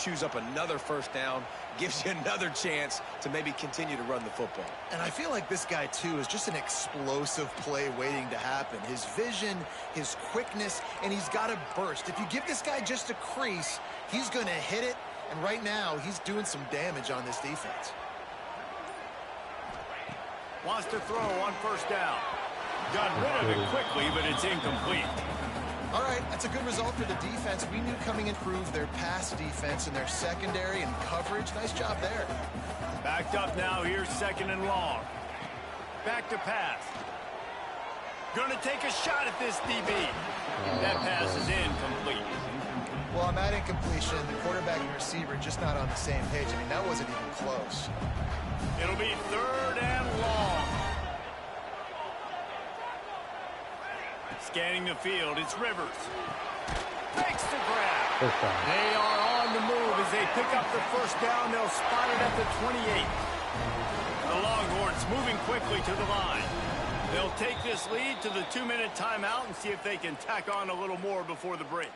chews up another first down, gives you another chance to maybe continue to run the football. And I feel like this guy, too, is just an explosive play waiting to happen. His vision, his quickness, and he's got a burst. If you give this guy just a crease, he's going to hit it. And right now, he's doing some damage on this defense. Wants to throw on first down. Got rid of it quickly, but it's incomplete. All right, that's a good result for the defense. We knew coming in improved their pass defense and their secondary and coverage. Nice job there. Backed up now. Here's second and long. Back to pass. Going to take a shot at this DB. That pass is incomplete. Well, on that incompletion, the quarterback and receiver just not on the same page. I mean, that wasn't even close. It'll be third and long. Scanning the field, it's Rivers. Makes the grab. They are on the move as they pick up the first down. They'll spot it at the 28. The Longhorns moving quickly to the line. They'll take this lead to the 2-minute timeout and see if they can tack on a little more before the break.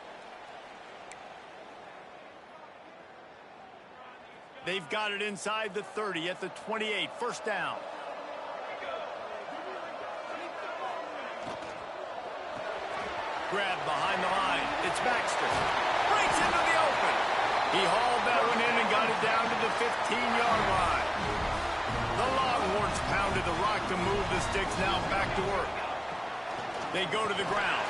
They've got it inside the 30 at the 28. First down. Grab behind the line. It's Baxter. Breaks into the open. He hauled that one in and got it down to the 15-yard line. The Longhorns pounded the rock to move the sticks. Now back to work. They go to the ground.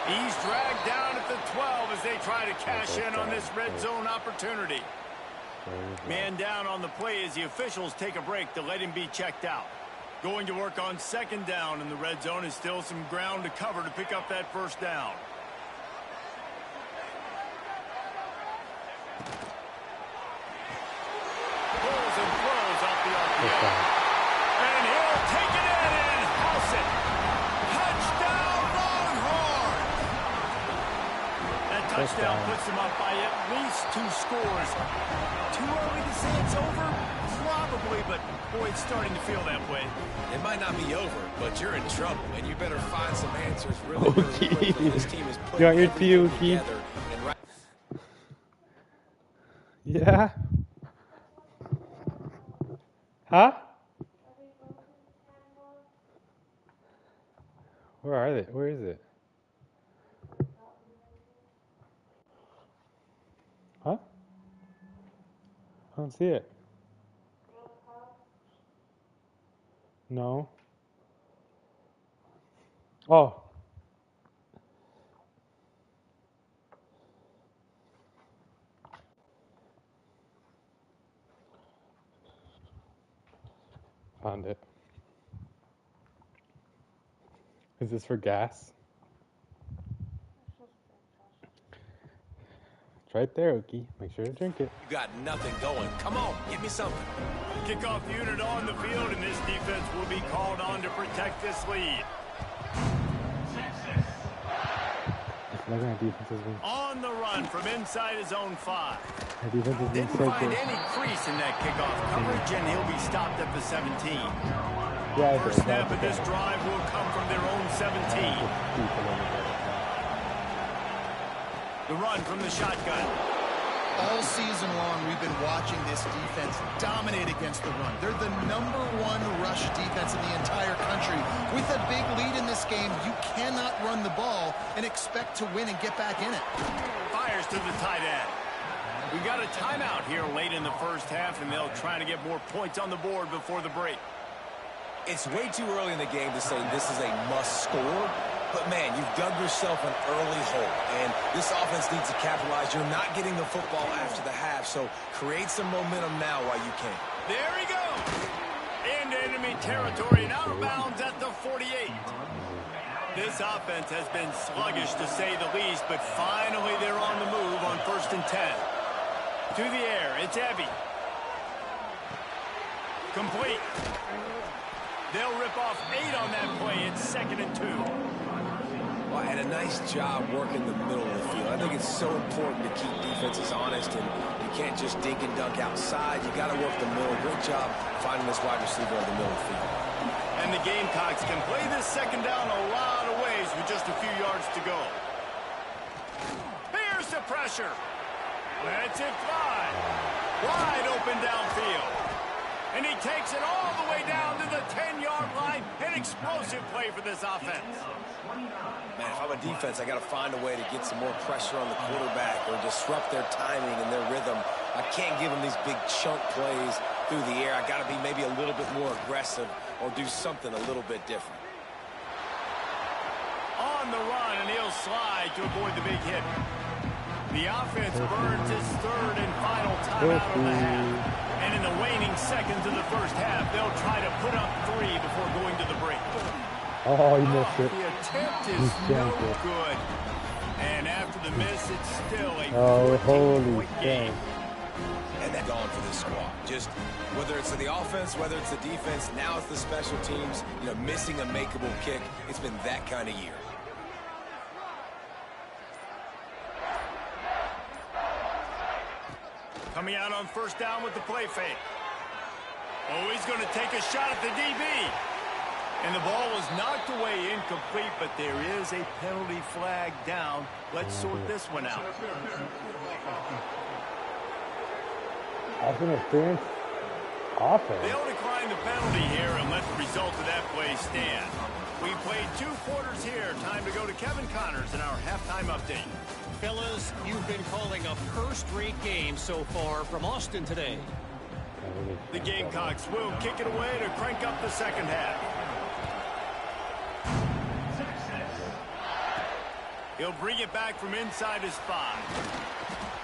He's dragged down at the 12 as they try to cash in on this red zone opportunity. Man down on the play as the officials take a break to let him be checked out. Going to work on second down in the red zone is still some ground to cover to pick up that first down. Pulls and throws off the RPO. And he'll take it in and house it. Touchdown, Longhorns! That touchdown puts them up by at least 2 scores. Too early to say it's over? Probably, but boy, it's starting to feel that way. It might not be over, but you're in trouble, and you better find some answers really quickly. This team is putting everything together. Yeah? Huh? Where are they? Where is it? Huh? I don't see it. No. Oh. Found it. Is this for gas? It's right there, Okie. Make sure to drink it. You got nothing going. Come on, give me something. Kickoff unit on the field, and this defense will be called on to protect this lead. On the run from inside his own 5. Didn't find any crease in that kickoff coverage, and he'll be stopped at the 17. First snap of this drive will come from their own 17. The run from the shotgun. All season long, we've been watching this defense dominate against the run. They're the #1 rush defense in the entire country. With a big lead in this game, you cannot run the ball and expect to win and get back in it. Fires to the tight end. We got a timeout here late in the first half, and they'll try to get more points on the board before the break. It's way too early in the game to say this is a must score. But, man, you've dug yourself an early hole, and this offense needs to capitalize. You're not getting the football after the half, so create some momentum now while you can. There he goes. Into enemy territory and out of bounds at the 48. This offense has been sluggish, to say the least, but finally they're on the move on 1st and 10. To the air, it's Evie. Complete. They'll rip off 8 on that play. It's 2nd and 2. Well, and a nice job working the middle of the field. I think it's so important to keep defenses honest, and you can't just dink and dunk outside. You got to work the middle. Great job finding this wide receiver in the middle of the field. And the Gamecacks can play this second down a lot of ways with just a few yards to go. Here's the pressure. Lets it fly. Wide open downfield. And he takes it all the way down to the 10-yard line. An explosive play for this offense. Man, if I'm a defense, I got to find a way to get some more pressure on the quarterback or disrupt their timing and their rhythm. I can't give them these big chunk plays through the air. I got to be maybe a little bit more aggressive or do something a little bit different. On the run, and he'll slide to avoid the big hit. The offense burns its third and final timeout of the half. And in the waning seconds of the first half, they'll try to put up 3 before going to the break. Oh, he missed it. The attempt is no good. And after the miss, it's still a holy game. And they're gone for this squad. Just whether it's the offense, whether it's the defense, now it's the special teams, missing a makeable kick. It's been that kind of year. Coming out on first down with the play fake. Oh, he's going to take a shot at the DB. And the ball was knocked away incomplete, but there is a penalty flag down. Let's sort this one out. That's interference. Offense. They'll decline the penalty here and let the result of that play stand. We played 2 quarters here. Time to go to Kevin Connors in our halftime update. Fellas, you've been calling a first-rate game so far from Austin today. The Gamecocks will kick it away to crank up the second half. He'll bring it back from inside his 5.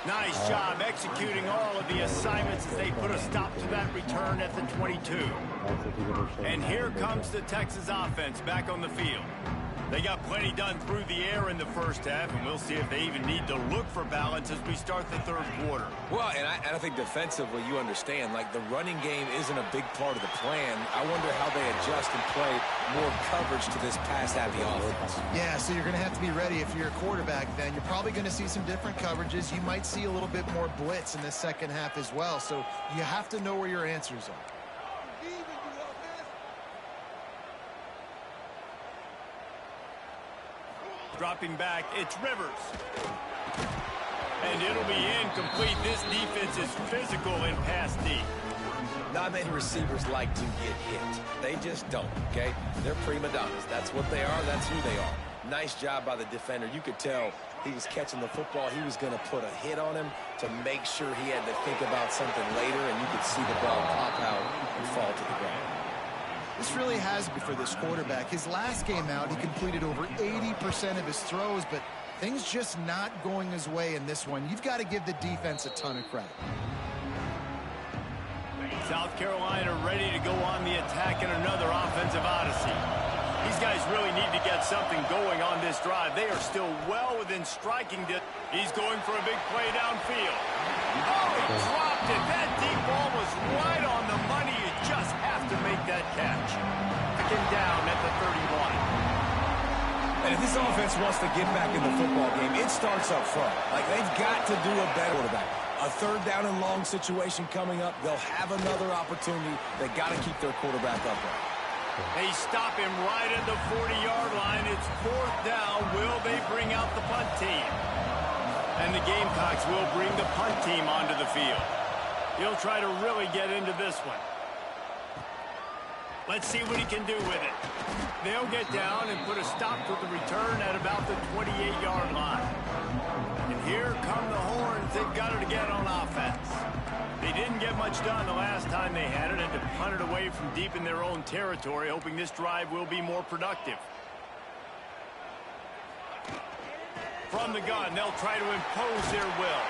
Nice job executing all of the assignments as they put a stop to that return at the 22. And here comes the Texas offense back on the field. They got plenty done through the air in the first half, and we'll see if they even need to look for balance as we start the third quarter. Well, and I think defensively, you understand, like the running game isn't a big part of the plan. I wonder how they adjust and play more coverage to this pass-happy offense. Yeah, so you're going to have to be ready if you're a quarterback then. You're probably going to see some different coverages. You might see a little bit more blitz in the second half as well. So you have to know where your answers are. Dropping back, it's Rivers. And it'll be incomplete. This defense is physical in pass deep. Not many receivers like to get hit. They just don't, okay? They're prima donnas. That's what they are. That's who they are. Nice job by the defender. You could tell he was catching the football. He was going to put a hit on him to make sure he had to think about something later, and you could see the ball pop out and fall to the ground. This really has been for this quarterback. His last game out, he completed over 80% of his throws, but things just not going his way in this one. You've got to give the defense a ton of credit. South Carolina ready to go on the attack in another offensive odyssey. These guys really need to get something going on this drive. They are still well within striking distance. He's going for a big play downfield. Oh, he dropped it. That deep ball was right on the money. You just have to make that catch. Second down at the 31. And if this offense wants to get back in the football game, it starts up front. Like, they've got to do a better quarterback. A third down and long situation coming up. They'll have another opportunity. They got to keep their quarterback upright. They stop him right at the 40-yard line. It's fourth down. Will they bring out the punt team? And the Gamecocks will bring the punt team onto the field. He'll try to really get into this one. Let's see what he can do with it. They'll get down and put a stop to the return at about the 28-yard line. And here come the Horns. They've got it again on offense. They didn't get much done the last time they had it, and to punt it away from deep in their own territory, hoping this drive will be more productive. From the gun, they'll try to impose their will.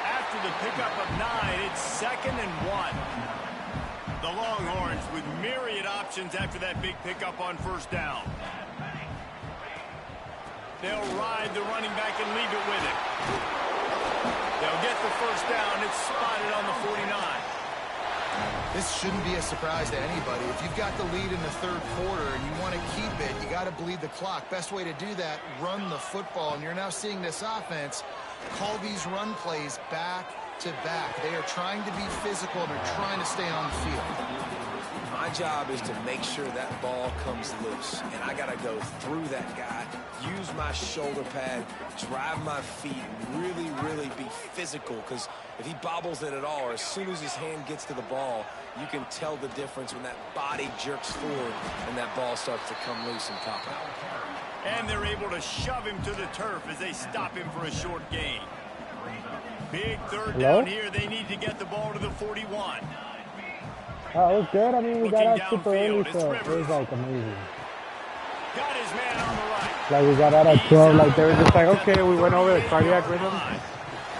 After the pickup of 9, it's 2nd and 1. The Longhorns with myriad options after that big pickup on first down. They'll ride the running back and leave it with him. They'll get the first down. It's spotted on the 49. This shouldn't be a surprise to anybody. If you've got the lead in the third quarter and you want to keep it, you got to bleed the clock. Best way to do that, run the football. And you're now seeing this offense call these run plays back to back. They are trying to be physical and they're trying to stay on the field. My job is to make sure that ball comes loose, and I got to go through that guy, use my shoulder pad, drive my feet, really, really be physical, because if he bobbles it at all, or as soon as his hand gets to the ball, you can tell the difference when that body jerks forward and that ball starts to come loose and pop out. And they're able to shove him to the turf as they stop him for a short gain. Big third down here. They need to get the ball to the 41. It was good. I mean, we got out super early, Downfield, so it's it was like amazing. Got his man on the right. Like we got out at 12, like they were just like, okay, we went over the cardiac rhythm.